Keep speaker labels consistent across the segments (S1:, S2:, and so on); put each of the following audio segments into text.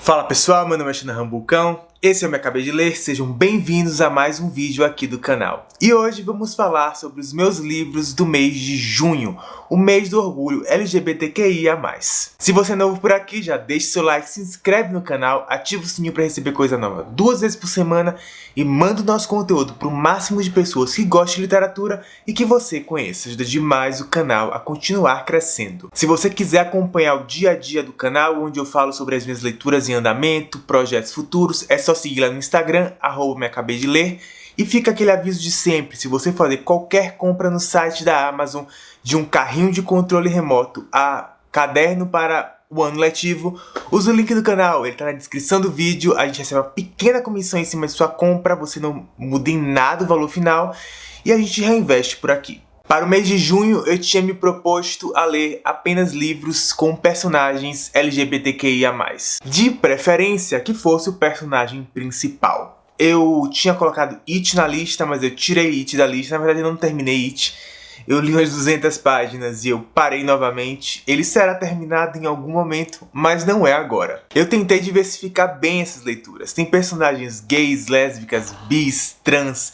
S1: Fala pessoal, meu nome é Xana Rambucão, esse é o Me Acabei de Ler, sejam bem-vindos a mais um vídeo aqui do canal. E hoje vamos falar sobre os meus livros do mês de junho, o mês do orgulho LGBTQIA+. Se você é novo por aqui, já deixa seu like, se inscreve no canal, ativa o sininho para receber coisa nova 2 vezes por semana e manda o nosso conteúdo para o máximo de pessoas que gostam de literatura e que você conheça. Ajuda demais o canal a continuar crescendo. Se você quiser acompanhar o dia a dia do canal, onde eu falo sobre as minhas leituras em andamento, projetos futuros, é só seguir lá no Instagram, @meacabeideler. E fica aquele aviso de sempre, se você fazer qualquer compra no site da Amazon, de um carrinho de controle remoto a caderno para o ano letivo, usa o link do canal, ele tá na descrição do vídeo, a gente recebe uma pequena comissão em cima de sua compra, você não muda em nada o valor final e a gente reinveste por aqui. Para o mês de junho, eu tinha me proposto a ler apenas livros com personagens LGBTQIA+. De preferência que fosse o personagem principal. Eu tinha colocado It na lista, mas eu tirei It da lista. Na verdade, eu não terminei It. Eu li umas 200 páginas e eu parei novamente. Ele será terminado em algum momento, mas não é agora. Eu tentei diversificar bem essas leituras. Tem personagens gays, lésbicas, bis, trans...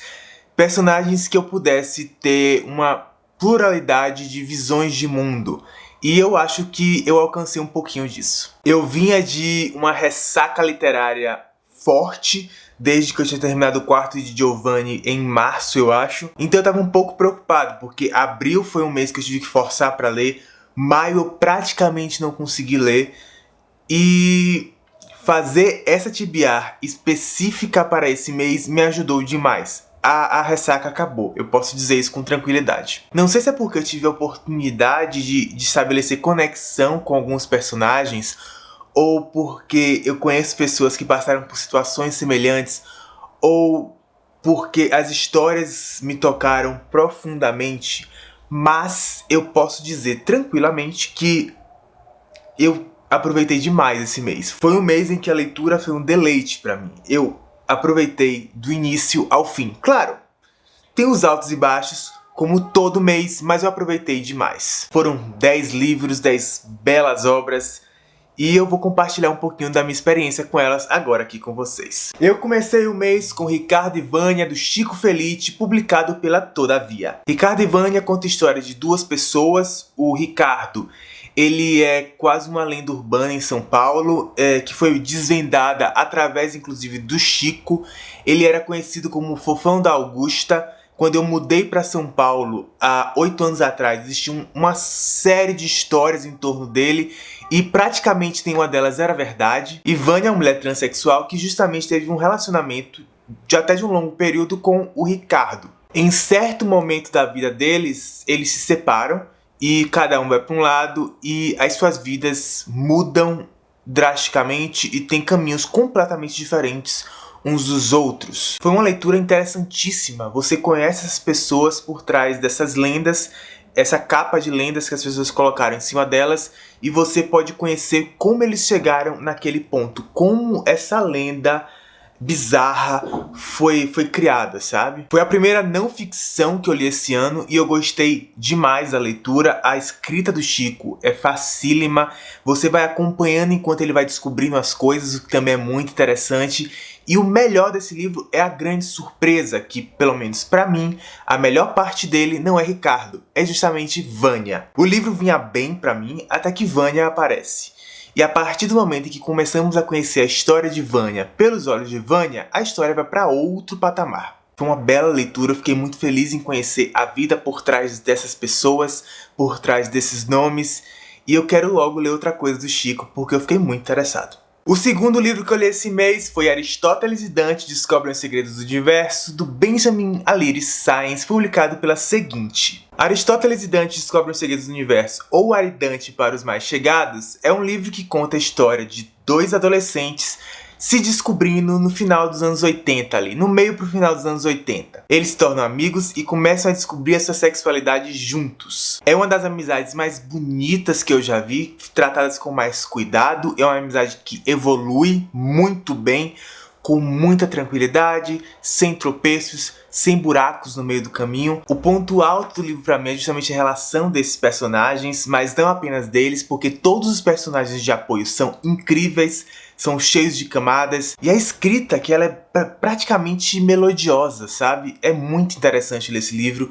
S1: personagens que eu pudesse ter uma pluralidade de visões de mundo. E eu acho que eu alcancei um pouquinho disso. Eu vinha de uma ressaca literária forte, desde que eu tinha terminado o quarto de Giovanni em março, eu acho. Então eu tava um pouco preocupado, porque abril foi um mês que eu tive que forçar pra ler. Maio eu praticamente não consegui ler. E fazer essa TBR específica para esse mês me ajudou demais. A ressaca acabou, eu posso dizer isso com tranquilidade. Não sei se é porque eu tive a oportunidade de estabelecer conexão com alguns personagens, ou porque eu conheço pessoas que passaram por situações semelhantes, ou porque as histórias me tocaram profundamente, mas eu posso dizer tranquilamente que eu aproveitei demais esse mês. Foi um mês em que a leitura foi um deleite pra mim. Eu aproveitei do início ao fim. Claro, tem os altos e baixos, como todo mês, mas eu aproveitei demais. Foram 10 livros, 10 belas obras, e eu vou compartilhar um pouquinho da minha experiência com elas agora aqui com vocês. Eu comecei o mês com Ricardo e Vânia, do Chico Felitti, publicado pela Todavia. Ricardo e Vânia conta a história de duas pessoas. O Ricardo, ele é quase uma lenda urbana em São Paulo, que foi desvendada através, inclusive, do Chico. Ele era conhecido como o Fofão da Augusta. Quando eu mudei para São Paulo, há 8 anos atrás, existia uma série de histórias em torno dele, e praticamente nenhuma delas era verdade. E Vânia é uma mulher transexual que justamente teve um relacionamento até de um longo período com o Ricardo. Em certo momento da vida deles, eles se separam, e cada um vai para um lado e as suas vidas mudam drasticamente e tem caminhos completamente diferentes uns dos outros. Foi uma leitura interessantíssima. Você conhece as pessoas por trás dessas lendas, essa capa de lendas que as pessoas colocaram em cima delas, e você pode conhecer como eles chegaram naquele ponto, como essa lenda bizarra foi criada, sabe? Foi a primeira não ficção que eu li esse ano e eu gostei demais da leitura. A escrita do Chico é facílima, você vai acompanhando enquanto ele vai descobrindo as coisas, o que também é muito interessante. E o melhor desse livro é a grande surpresa, que, pelo menos pra mim, a melhor parte dele não é Ricardo, é justamente Vânia. O livro vinha bem pra mim até que Vânia aparece. E a partir do momento em que começamos a conhecer a história de Vânia pelos olhos de Vânia, a história vai para outro patamar. Foi uma bela leitura, eu fiquei muito feliz em conhecer a vida por trás dessas pessoas, por trás desses nomes, e eu quero logo ler outra coisa do Chico, porque eu fiquei muito interessado. O segundo livro que eu li esse mês foi Aristóteles e Dante Descobrem os Segredos do Universo, do Benjamin Alire Sáenz, publicado pela Seguinte. Aristóteles e Dante Descobrem os Segredos do Universo, ou Aridante para os mais chegados, é um livro que conta a história de 2 adolescentes se descobrindo no final dos anos 80 ali, no meio pro final dos anos 80. Eles se tornam amigos e começam a descobrir a sua sexualidade juntos. É uma das amizades mais bonitas que eu já vi, tratadas com mais cuidado, é uma amizade que evolui muito bem, com muita tranquilidade, sem tropeços, sem buracos no meio do caminho. O ponto alto do livro pra mim é justamente a relação desses personagens, mas não apenas deles, porque todos os personagens de apoio são incríveis, são cheios de camadas, e a escrita, que ela é praticamente melodiosa, sabe? É muito interessante ler esse livro.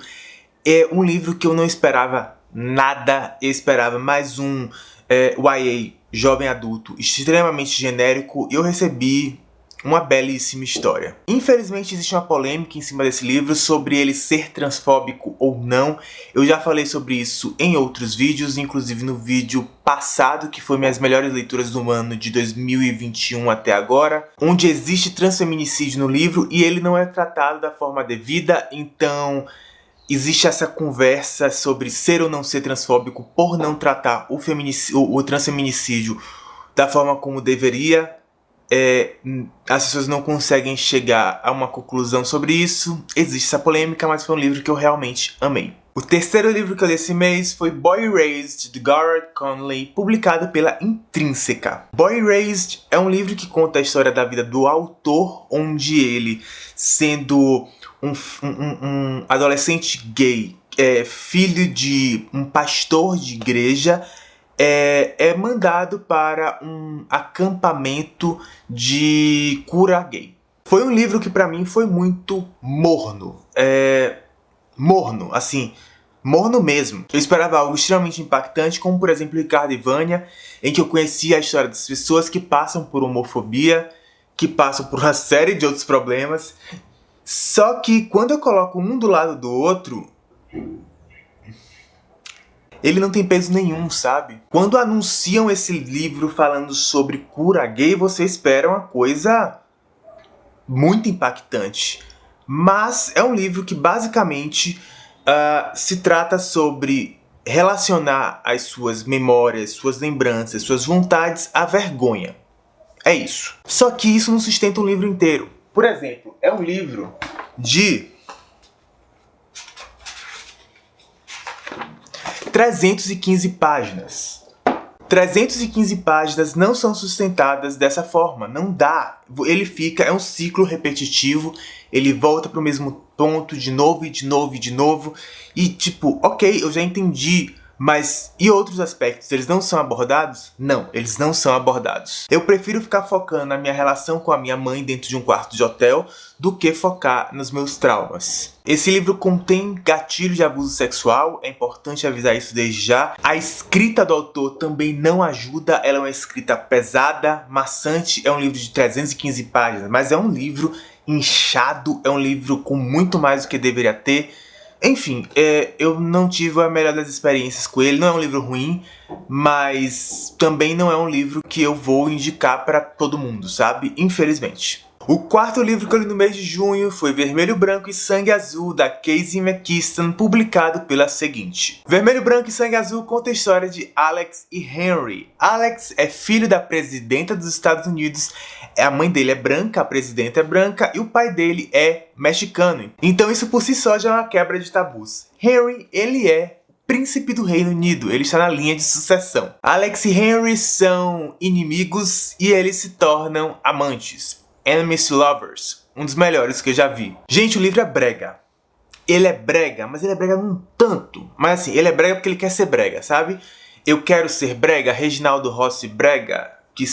S1: É um livro que eu não esperava nada, eu esperava mais um YA, jovem adulto, extremamente genérico, e eu recebi uma belíssima história. Infelizmente existe uma polêmica em cima desse livro sobre ele ser transfóbico ou não. Eu já falei sobre isso em outros vídeos, inclusive no vídeo passado, que foi minhas melhores leituras do ano de 2021 até agora, onde existe transfeminicídio no livro e ele não é tratado da forma devida, então existe essa conversa sobre ser ou não ser transfóbico por não tratar o transfeminicídio da forma como deveria. As pessoas não conseguem chegar a uma conclusão sobre isso. Existe essa polêmica, mas foi um livro que eu realmente amei. O terceiro livro que eu li esse mês foi Boy Erased, de Garrett Conley, publicado pela Intrínseca. Boy Erased é um livro que conta a história da vida do autor, onde ele, sendo um adolescente gay, filho de um pastor de igreja, é mandado para um acampamento de cura gay. Foi um livro que pra mim foi muito morno. Morno, assim, morno mesmo. Eu esperava algo extremamente impactante, como por exemplo Ricardo e Vânia, em que eu conhecia a história das pessoas que passam por homofobia, que passam por uma série de outros problemas. Só que quando eu coloco um do lado do outro, ele não tem peso nenhum, sabe? Quando anunciam esse livro falando sobre cura gay, você espera uma coisa muito impactante. Mas é um livro que basicamente se trata sobre relacionar as suas memórias, suas lembranças, suas vontades à vergonha. É isso. Só que isso não sustenta um livro inteiro. Por exemplo, é um livro de 315 páginas. 315 páginas não são sustentadas dessa forma, não dá. Ele fica, é um ciclo repetitivo, ele volta pro mesmo ponto de novo e de novo e de novo. E tipo, ok, eu já entendi, mas e outros aspectos, eles não são abordados? Não, eles não são abordados. Eu prefiro ficar focando na minha relação com a minha mãe dentro de um quarto de hotel do que focar nos meus traumas. Esse livro contém gatilho de abuso sexual, é importante avisar isso desde já. A escrita do autor também não ajuda, ela é uma escrita pesada, maçante, é um livro de 315 páginas, mas é um livro inchado, é um livro com muito mais do que deveria ter. Enfim, eu não tive a melhor das experiências com ele, não é um livro ruim, mas também não é um livro que eu vou indicar pra todo mundo, sabe? Infelizmente. O quarto livro que eu li no mês de junho foi Vermelho, Branco e Sangue Azul, da Casey McKiston, publicado pela Seguinte. Vermelho, Branco e Sangue Azul conta a história de Alex e Henry. Alex é filho da presidenta dos Estados Unidos, a mãe dele é branca, a presidenta é branca e o pai dele é mexicano. Então isso por si só já é uma quebra de tabus. Henry, ele é príncipe do Reino Unido, ele está na linha de sucessão. Alex e Henry são inimigos e eles se tornam amantes. Enemies to Lovers, um dos melhores que eu já vi. Gente, o livro é brega. Ele é brega, mas ele é brega num tanto. Mas assim, ele é brega porque ele quer ser brega, sabe? Eu quero ser brega, Reginaldo Rossi brega, que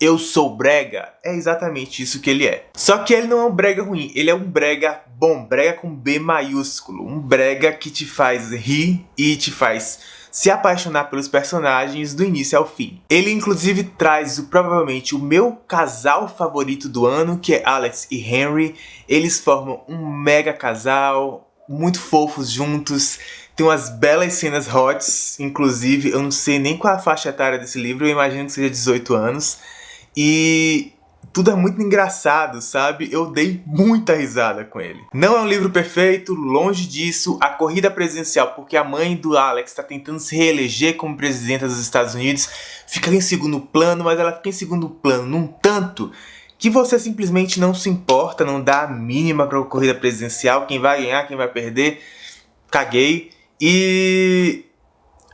S1: eu sou brega, é exatamente isso que ele é. Só que ele não é um brega ruim, ele é um brega bom, brega com B maiúsculo. Um brega que te faz rir e te faz se apaixonar pelos personagens do início ao fim. Ele inclusive traz provavelmente o meu casal favorito do ano, que é Alex e Henry. Eles formam um mega casal, muito fofos juntos. Tem umas belas cenas hots, inclusive, eu não sei nem qual é a faixa etária desse livro, eu imagino que seja 18 anos. E tudo é muito engraçado, sabe? Eu dei muita risada com ele. Não é um livro perfeito, longe disso. A corrida presidencial, porque a mãe do Alex está tentando se reeleger como presidenta dos Estados Unidos, fica em segundo plano, mas ela fica em segundo plano num tanto que você simplesmente não se importa, não dá a mínima para a corrida presidencial, quem vai ganhar, quem vai perder, caguei. E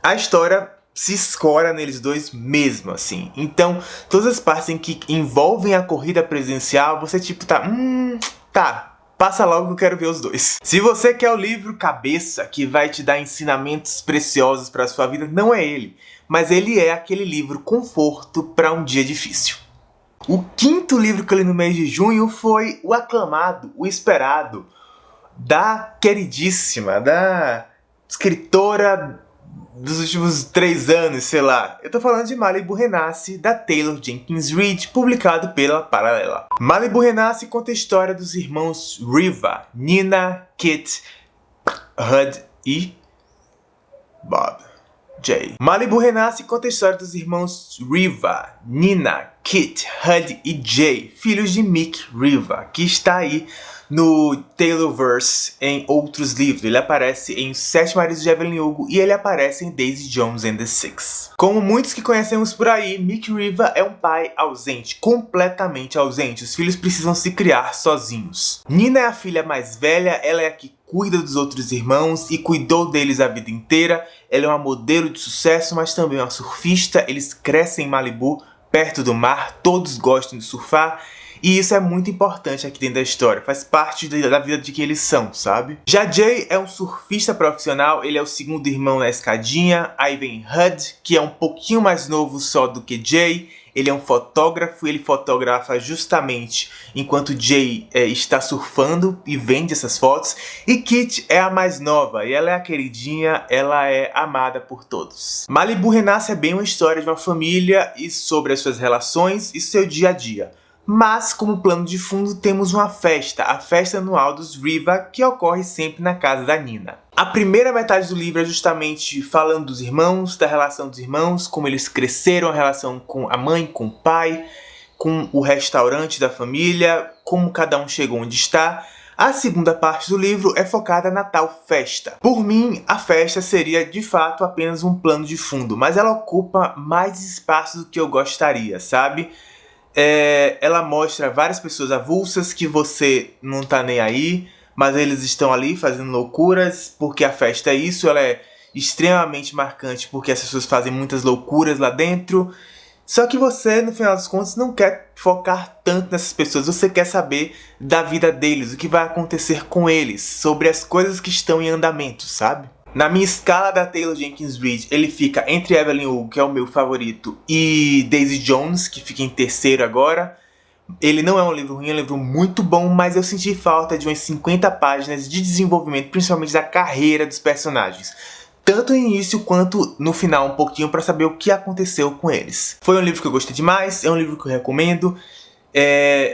S1: a história se escora neles dois mesmo, assim. Então, todas as partes em que envolvem a corrida presidencial, você tipo tá, passa logo que eu quero ver os dois. Se você quer o livro cabeça, que vai te dar ensinamentos preciosos para sua vida, não é ele. Mas ele é aquele livro conforto para um dia difícil. O quinto livro que eu li no mês de junho foi o aclamado, o esperado, da queridíssima, da escritora dos últimos 3 anos, sei lá. Eu tô falando de Malibu Renasce, da Taylor Jenkins Reid, publicado pela Paralela. Malibu Renasce conta a história dos irmãos Riva, Nina, Kit, Hud e Bob J. Malibu Renasce conta a história dos irmãos Riva, Nina, Kit, Hud e Jay, filhos de Mick Riva, que está aí no Taylorverse em outros livros. Ele aparece em Os Sete Maridos de Evelyn Hugo e ele aparece em Daisy Jones and the Six. Como muitos que conhecemos por aí, Mick Riva é um pai ausente, completamente ausente. Os filhos precisam se criar sozinhos. Nina é a filha mais velha, ela é a que cuida dos outros irmãos e cuidou deles a vida inteira. Ela é uma modelo de sucesso, mas também uma surfista. Eles crescem em Malibu, perto do mar, todos gostam de surfar. E isso é muito importante aqui dentro da história, faz parte da vida de quem eles são, sabe? Já Jay é um surfista profissional, ele é o segundo irmão na escadinha. Aí vem Hud, que é um pouquinho mais novo só do que Jay. Ele é um fotógrafo, ele fotografa justamente enquanto Jay está surfando e vende essas fotos. E Kit é a mais nova, e ela é a queridinha, ela é amada por todos. Malibu Renasce é bem uma história de uma família e sobre as suas relações e seu dia a dia. Mas, como plano de fundo, temos uma festa, a festa anual dos Riva, que ocorre sempre na casa da Nina. A primeira metade do livro é justamente falando dos irmãos, da relação dos irmãos, como eles cresceram, a relação com a mãe, com o pai, com o restaurante da família, como cada um chegou onde está. A segunda parte do livro é focada na tal festa. Por mim, a festa seria de fato apenas um plano de fundo, mas ela ocupa mais espaço do que eu gostaria, sabe? Ela mostra várias pessoas avulsas que você não tá nem aí, mas eles estão ali fazendo loucuras, porque a festa é isso, ela é extremamente marcante porque as pessoas fazem muitas loucuras lá dentro. Só que você, no final das contas, não quer focar tanto nessas pessoas, você quer saber da vida deles, o que vai acontecer com eles, sobre as coisas que estão em andamento, sabe? Na minha escala da Taylor Jenkins Reid, ele fica entre Evelyn Hugo, que é o meu favorito, e Daisy Jones, que fica em terceiro agora. Ele não é um livro ruim, é um livro muito bom, mas eu senti falta de umas 50 páginas de desenvolvimento, principalmente da carreira dos personagens. Tanto no início quanto no final um pouquinho, para saber o que aconteceu com eles. Foi um livro que eu gostei demais, é um livro que eu recomendo.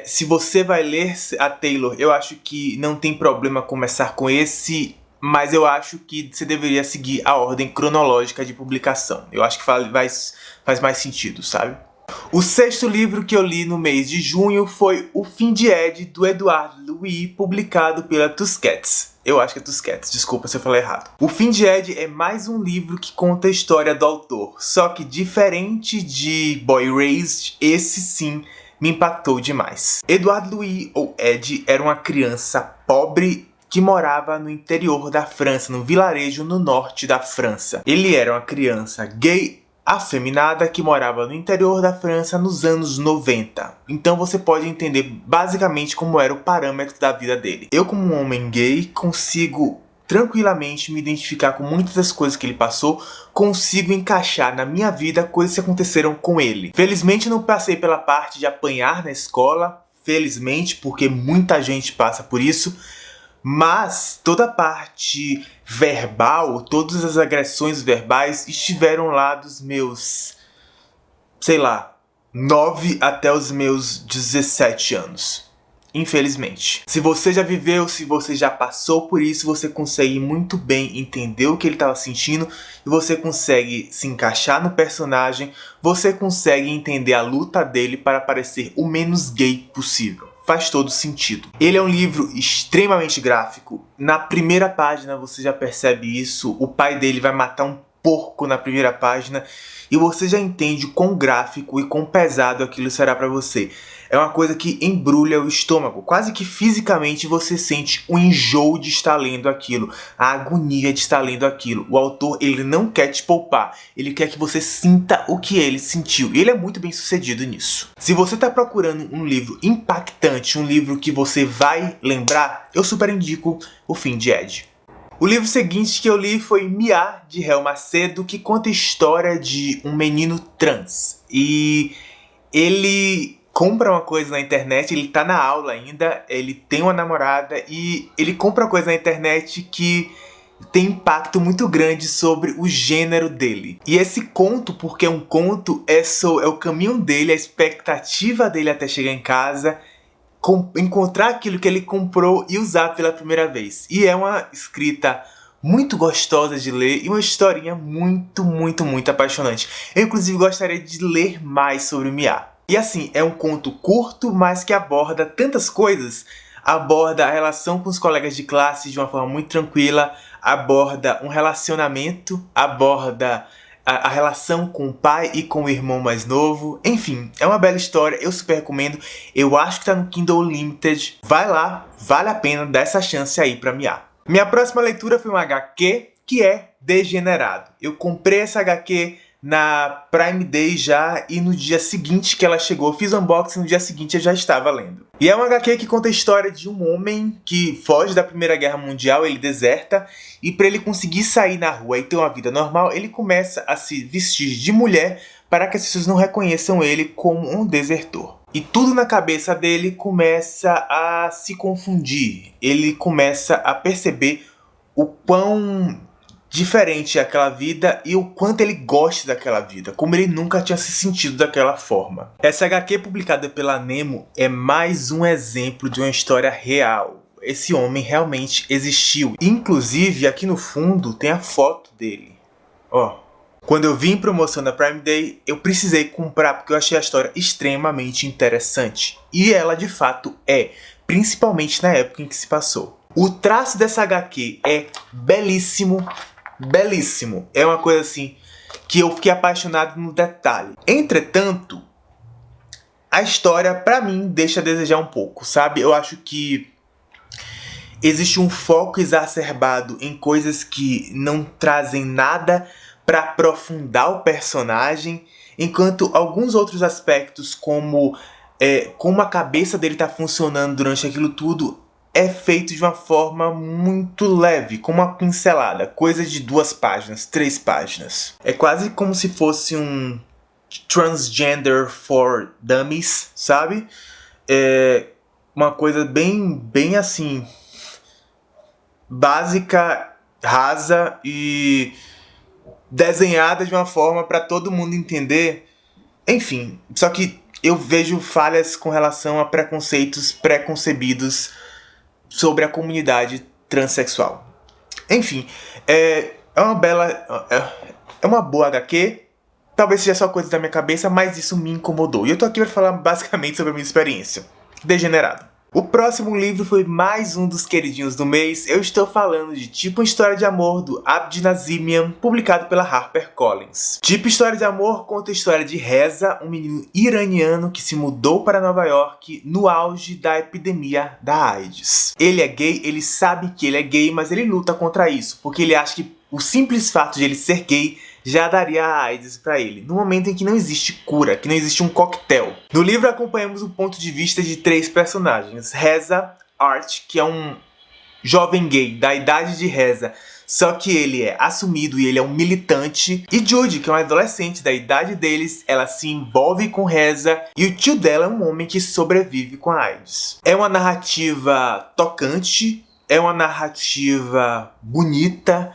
S1: Se você vai ler a Taylor, eu acho que não tem problema começar com esse, mas eu acho que você deveria seguir a ordem cronológica de publicação. Eu acho que faz mais sentido, sabe? O sexto livro que eu li no mês de junho foi O Fim de Ed, do Edouard Louis, publicado pela Tusquets. Eu acho que é Tusquets, desculpa se eu falei errado. O Fim de Ed é mais um livro que conta a história do autor, só que diferente de Boy Raised, esse sim me impactou demais. Edouard Louis, ou Ed, era uma criança pobre que morava no interior da França, num vilarejo no norte da França. Ele era uma criança gay afeminada que morava no interior da França nos anos 90. Então você pode entender basicamente como era o parâmetro da vida dele. Eu, como um homem gay, consigo tranquilamente me identificar com muitas das coisas que ele passou, consigo encaixar na minha vida coisas que aconteceram com ele. Felizmente não passei pela parte de apanhar na escola, felizmente, porque muita gente passa por isso. Mas toda a parte verbal, todas as agressões verbais estiveram lá dos meus, sei lá, 9 até os meus 17 anos. Infelizmente. Se você já viveu, se você já passou por isso, você consegue muito bem entender o que ele estava sentindo e você consegue se encaixar no personagem, você consegue entender a luta dele para parecer o menos gay possível. Faz todo sentido. Ele é um livro extremamente gráfico. Na primeira página você já percebe isso. O pai dele vai matar um porco na primeira página e você já entende o quão gráfico e quão pesado aquilo será pra você. É uma coisa que embrulha o estômago, quase que fisicamente você sente o enjoo de estar lendo aquilo, a agonia de estar lendo aquilo. O autor, ele não quer te poupar, ele quer que você sinta o que ele sentiu, e ele é muito bem sucedido nisso. Se você está procurando um livro impactante, um livro que você vai lembrar, eu super indico O Fim de Ed. O livro seguinte que eu li foi Mia, de Hel Macedo, que conta a história de um menino trans. E ele compra uma coisa na internet, ele tá na aula ainda, ele tem uma namorada e ele compra uma coisa na internet que tem impacto muito grande sobre o gênero dele. E esse conto, porque é um conto, é o caminho dele, a expectativa dele até chegar em casa, encontrar aquilo que ele comprou e usar pela primeira vez. E é uma escrita muito gostosa de ler e uma historinha muito, muito, muito apaixonante. Eu inclusive gostaria de ler mais sobre o Mia. E assim, é um conto curto, mas que aborda tantas coisas. Aborda a relação com os colegas de classe de uma forma muito tranquila, aborda um relacionamento, aborda a relação com o pai e com o irmão mais novo. Enfim, é uma bela história, eu super recomendo. Eu acho que tá no Kindle Unlimited. Vai lá, vale a pena dar essa chance aí pra Mia. Minha próxima leitura foi um HQ que é Degenerado. Eu comprei essa HQ na Prime Day já, e no dia seguinte que ela chegou, fiz o unboxing, no dia seguinte eu já estava lendo. E é uma HQ que conta a história de um homem que foge da Primeira Guerra Mundial, ele deserta, e para ele conseguir sair na rua e ter uma vida normal, ele começa a se vestir de mulher para que as pessoas não reconheçam ele como um desertor. E tudo na cabeça dele começa a se confundir, ele começa a perceber o quão diferente é aquela vida e o quanto ele gosta daquela vida, como ele nunca tinha se sentido daquela forma. Essa HQ publicada pela Nemo é mais um exemplo de uma história real. Esse homem realmente existiu. Inclusive, aqui no fundo tem a foto dele. Ó, quando eu vi em promoção na Prime Day, eu precisei comprar porque eu achei a história extremamente interessante. E ela de fato é, principalmente na época em que se passou. O traço dessa HQ é belíssimo. Belíssimo. É uma coisa assim que eu fiquei apaixonado no detalhe. Entretanto, a história pra mim deixa a desejar um pouco, sabe? Eu acho que existe um foco exacerbado em coisas que não trazem nada pra aprofundar o personagem, enquanto alguns outros aspectos como a cabeça dele tá funcionando durante aquilo tudo é feito de uma forma muito leve, com uma pincelada, coisa de 2 páginas, 3 páginas. É quase como se fosse um transgender for dummies, sabe? É uma coisa bem assim, básica, rasa e desenhada de uma forma para todo mundo entender. Enfim, só que eu vejo falhas com relação a preconceitos preconcebidos sobre a comunidade transexual. Enfim, é uma boa HQ. Talvez seja só coisa da minha cabeça, mas isso me incomodou. E eu tô aqui pra falar basicamente sobre a minha experiência. Degenerado. O próximo livro foi mais um dos queridinhos do mês. Eu estou falando de Tipo História de Amor, do Abd Nazimian, publicado pela HarperCollins. Tipo História de Amor conta a história de Reza, um menino iraniano que se mudou para Nova York no auge da epidemia da AIDS. Ele é gay, ele sabe que ele é gay, mas ele luta contra isso, porque ele acha que o simples fato de ele ser gay já daria a AIDS pra ele, no momento em que não existe cura, que não existe um coquetel. No livro acompanhamos o ponto de vista de 3 personagens. Reza, Art, que é um jovem gay da idade de Reza, só que ele é assumido e ele é um militante. E Judy, que é uma adolescente da idade deles, ela se envolve com Reza e o tio dela é um homem que sobrevive com a AIDS. É uma narrativa tocante, é uma narrativa bonita,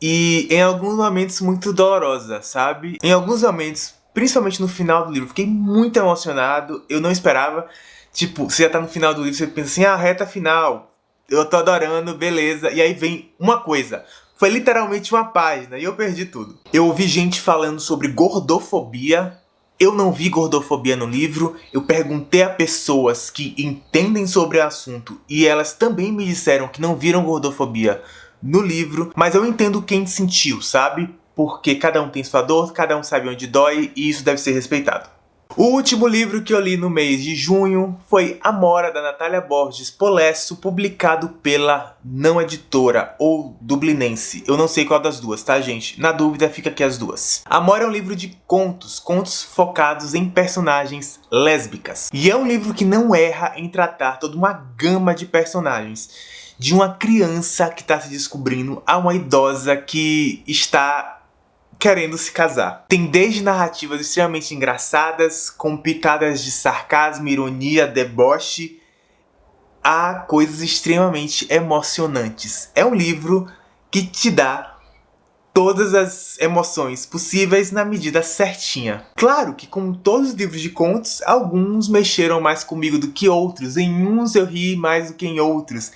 S1: e em alguns momentos muito dolorosa, sabe? Em alguns momentos, principalmente no final do livro, fiquei muito emocionado. Eu não esperava. Tipo, você já tá no final do livro, você pensa assim, ah, reta final. Eu tô adorando, beleza. E aí vem uma coisa. Foi literalmente uma página e eu perdi tudo. Eu ouvi gente falando sobre gordofobia. Eu não vi gordofobia no livro. Eu perguntei a pessoas que entendem sobre o assunto e elas também me disseram que não viram gordofobia no livro, mas eu entendo quem sentiu, sabe? porque cada um tem sua dor, cada um sabe onde dói e isso deve ser respeitado. O último livro que eu li no mês de junho foi Amora, da Natália Borges Polesso, publicado pela Não Editora, ou Dublinense. Eu não sei qual das duas, tá, gente? Na dúvida, fica aqui as duas. Amora é um livro de contos focados em personagens lésbicas. E é um livro que não erra em tratar toda uma gama de personagens. De uma criança que está se descobrindo a uma idosa que está querendo se casar. Tem desde narrativas extremamente engraçadas, com pitadas de sarcasmo, ironia, deboche, a coisas extremamente emocionantes. É um livro que te dá todas as emoções possíveis na medida certinha. Claro que, como todos os livros de contos, alguns mexeram mais comigo do que outros. Em uns eu ri mais do que em outros.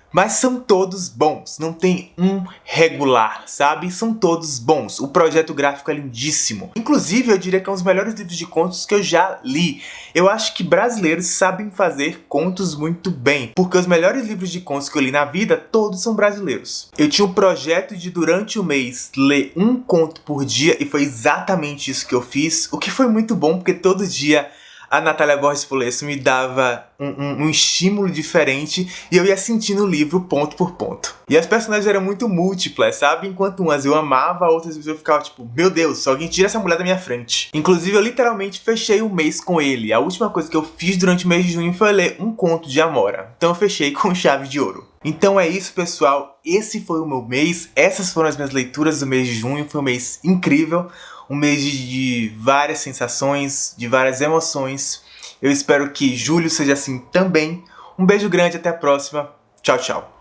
S1: Mas são todos bons, não tem um regular, sabe? São todos bons. O projeto gráfico é lindíssimo. Inclusive, eu diria que é um dos melhores livros de contos que eu já li. Eu acho que brasileiros sabem fazer contos muito bem, porque os melhores livros de contos que eu li na vida, todos são brasileiros. Eu tinha um projeto de, durante o mês, ler um conto por dia, e foi exatamente isso que eu fiz, o que foi muito bom, porque todo dia a Natália Borges Polesso me dava um estímulo diferente e eu ia sentindo o livro ponto por ponto. E as personagens eram muito múltiplas, sabe? Enquanto umas eu amava, outras eu ficava tipo, meu Deus, só alguém tira essa mulher da minha frente. Inclusive, eu literalmente fechei o mês com ele. A última coisa que eu fiz durante o mês de junho foi ler um conto de Amora. Então eu fechei com chave de ouro. Então é isso, pessoal. Esse foi o meu mês. Essas foram as minhas leituras do mês de junho. Foi um mês incrível. Um mês de várias sensações, de várias emoções. Eu espero que julho seja assim também. Um beijo grande, até a próxima. Tchau, tchau.